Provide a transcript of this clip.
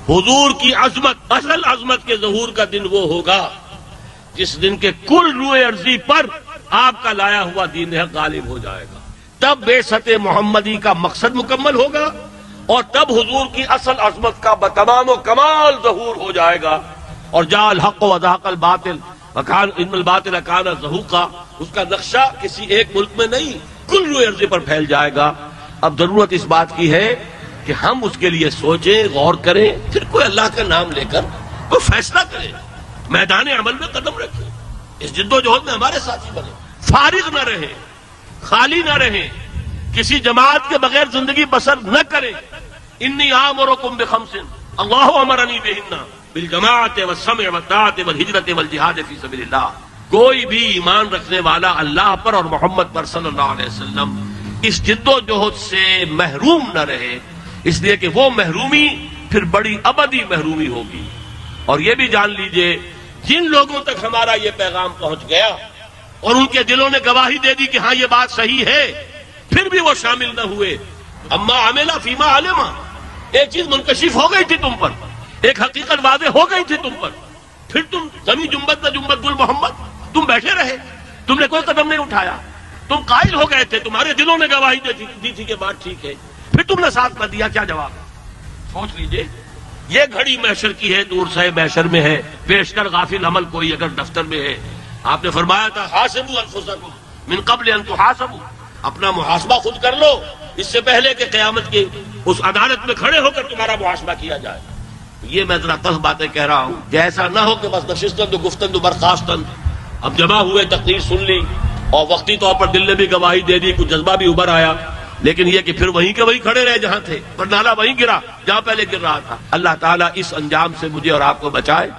حضور کی عظمت، اصل عظمت کے ظہور کا دن وہ ہوگا جس دن کے کل روئے ارضی پر آپ کا لایا ہوا دین حق غالب ہو جائے گا. تب بعثت محمدی کا مقصد مکمل ہوگا اور تب حضور کی اصل عظمت کا بتمام و کمال ظہور ہو جائے گا. اور جاء الحق وزهق الباطل وکان ان الباطل کان زہوقا، اس کا نقشہ کسی ایک ملک میں نہیں، کل روئے ارضی پر پھیل جائے گا. اب ضرورت اس بات کی ہے کہ ہم اس کے لیے سوچیں، غور کریں، پھر کوئی اللہ کا نام لے کر کوئی فیصلہ کریں، میدان عمل میں قدم رکھیں، اس جد و جہد میں ہمارے ساتھی بنیں، فارغ نہ رہیں، خالی نہ رہیں، کسی جماعت کے بغیر زندگی بسر نہ کریں. انی آمرکم بخمس اللہ امرنی بہن بالجماعت والسمع والطاعت والہجرت والجہاد فی سبیل اللہ. کوئی بھی ایمان رکھنے والا اللہ پر اور محمد پر صلی اللہ علیہ وسلم اس جد و جہد سے محروم نہ رہے، اس لیے کہ وہ محرومی پھر بڑی ابدی محرومی ہوگی. اور یہ بھی جان لیجئے جن لوگوں تک ہمارا یہ پیغام پہنچ گیا اور ان کے دلوں نے گواہی دے دی کہ ہاں یہ بات صحیح ہے، پھر بھی وہ شامل نہ ہوئے، اما عملہ فیما علما، ایک چیز منکشف ہو گئی تھی تم پر، ایک حقیقت واضح ہو گئی تھی تم پر، پھر تم زمین جنبت نہ جنبت گل محمد، تم بیٹھے رہے، تم نے کوئی قدم نہیں اٹھایا، تم قائل ہو گئے تھے، تمہارے دلوں نے گواہی دی تھی کہ بات ٹھیک ہے، پھر تم نے ساتھ نہ دیا. کیا جواب ہے؟ سوچ لیجئے. یہ گھڑی محشر کی ہے، دور سے محشر میں ہے، بیشتر غافل عمل کوئی اگر دفتر میں ہے. آپ نے فرمایا تھا حاسبوا انفسکم من قبل ان تحاسبوا، اپنا محاسبہ خود کر لو اس سے پہلے کہ قیامت کی اس عدالت میں کھڑے ہو کر تمہارا محاسبہ کیا جائے. یہ میں ذرا تلخ باتیں کہہ رہا ہوں، جیسا نہ ہو کہ بس نشستن تو گفتن تو برخاستن، اب جمع ہوئے تقریر سن لی اور وقتی طور پر دل نے بھی گواہی دے دی، کچھ جذبہ بھی ابھر آیا، لیکن یہ کہ پھر وہیں کے وہیں کھڑے رہے جہاں تھے، پر نالا وہیں گرا جہاں پہلے گر رہا تھا. اللہ تعالیٰ اس انجام سے مجھے اور آپ کو بچائے.